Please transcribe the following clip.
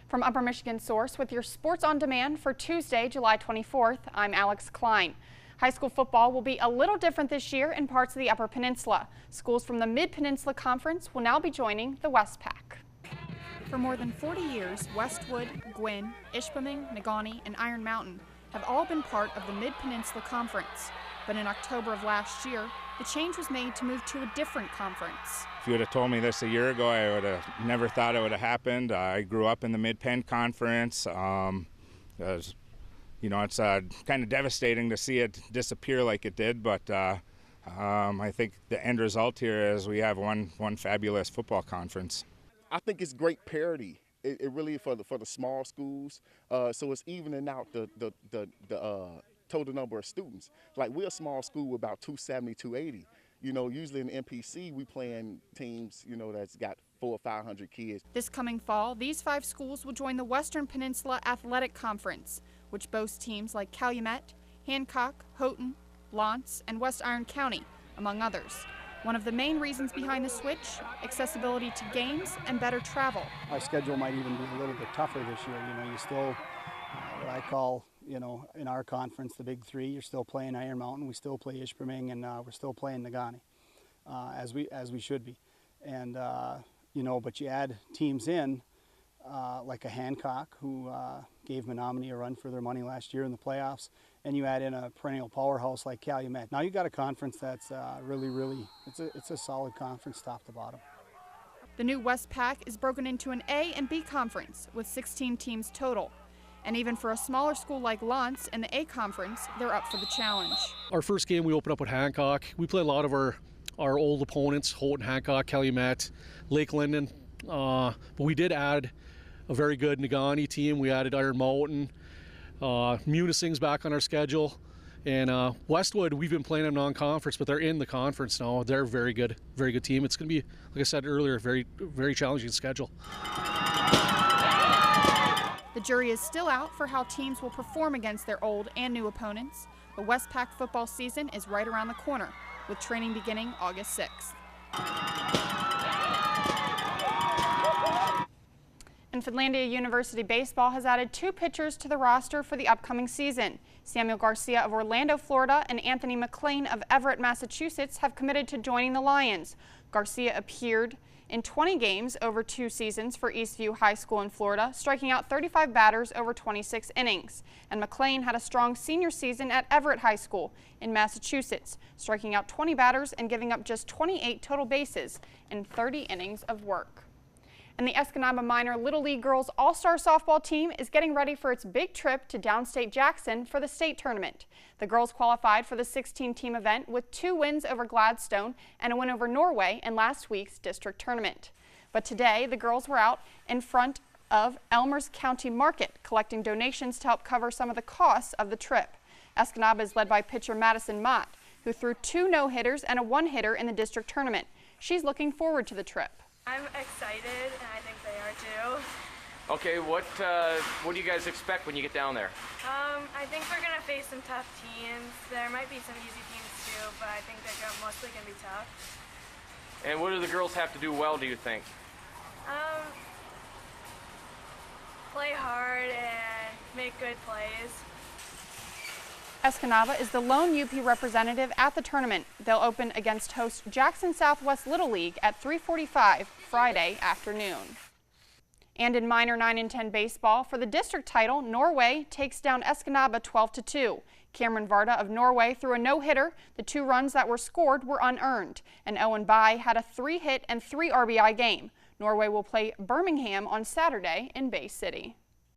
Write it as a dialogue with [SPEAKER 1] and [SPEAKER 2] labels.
[SPEAKER 1] From Upper Michigan Source with your Sports on Demand for Tuesday, July 24th, I'm Alex Klein. High school football will be a little different this year in parts of the Upper Peninsula. Schools from the Mid-Peninsula Conference will now be joining the Westpac. For more than 40 years, Westwood, Gwinn, Ishpeming, Negaunee, and Iron Mountain have all been part of the Mid-Peninsula Conference. But in October of last year, the change was made to move to a different conference.
[SPEAKER 2] If you would have told me this a year ago, I would have never thought it would have happened. I grew up in the Mid-Penn Conference. It's kind of devastating to see it disappear like it did, but I think the end result here is we have one fabulous football conference.
[SPEAKER 3] I think it's great parity. It really for the small schools, so it's evening out the total number of students. Like, we're a small school with about 270, 280. You know, usually in the MPC we playing teams, that's got 400 or 500 kids.
[SPEAKER 1] This coming fall, these 5 schools will join the Western Peninsula Athletic Conference, which boasts teams like Calumet, Hancock, Houghton, L'Anse, and West Iron County, among others. One of the main reasons behind the switch, accessibility to games and better travel.
[SPEAKER 4] Our schedule might even be a little bit tougher this year. You still, what I call, in our conference, the Big Three, you're still playing Iron Mountain, we still play Ishpeming, and we're still playing Negaunee, as we should be. And, but you add teams in, like a Hancock, who gave Menominee a run for their money last year in the playoffs, and you add in a perennial powerhouse like Calumet. Now you got a conference that's really, it's a solid conference top to bottom.
[SPEAKER 1] The new Westpac is broken into an A and B conference with 16 teams total. And even for a smaller school like L'Anse in the A conference, they're up for the challenge.
[SPEAKER 5] Our first game we opened up with Hancock. We play a lot of our old opponents, Houghton, Hancock, Calumet, Lake Linden, but we did add a very good Negaunee team. We added Iron Mountain. Munising's back on our schedule. And Westwood, we've been playing them non-conference, but they're in the conference now. They're a very good team. It's going to be, like I said earlier, a very challenging schedule.
[SPEAKER 1] The jury is still out for how teams will perform against their old and new opponents. The Westpac football season is right around the corner, with training beginning August 6th. And Finlandia University Baseball has added 2 pitchers to the roster for the upcoming season. Samuel Garcia of Orlando, Florida, and Anthony McLean of Everett, Massachusetts have committed to joining the Lions. Garcia appeared in 20 games over 2 seasons for Eastview High School in Florida, striking out 35 batters over 26 innings. And McLean had a strong senior season at Everett High School in Massachusetts, striking out 20 batters and giving up just 28 total bases in 30 innings of work. And the Escanaba Minor Little League Girls All-Star Softball team is getting ready for its big trip to downstate Jackson for the state tournament. The girls qualified for the 16-team event with 2 wins over Gladstone and a win over Norway in last week's district tournament. But today, the girls were out in front of Elmers County Market collecting donations to help cover some of the costs of the trip. Escanaba is led by pitcher Madison Mott, who threw 2 no-hitters and a 1-hitter in the district tournament. She's looking forward to the trip.
[SPEAKER 6] I'm excited, and I think they are too.
[SPEAKER 7] Okay, what do you guys expect when you get down there?
[SPEAKER 6] I think we're going to face some tough teams. There might be some easy teams too, but I think they're mostly going to be tough.
[SPEAKER 7] And what do the girls have to do well, do you think?
[SPEAKER 6] Play hard and make good plays.
[SPEAKER 1] Escanaba is the lone UP representative at the tournament. They'll open against host Jackson Southwest Little League at 3:45 Friday afternoon. And in minor 9 and 10 baseball, for the district title, Norway takes down Escanaba 12-2. Cameron Varda of Norway threw a no-hitter. The 2 runs that were scored were unearned, and Owen Bai had a 3-hit and 3 RBI game. Norway will play Birmingham on Saturday in Bay City.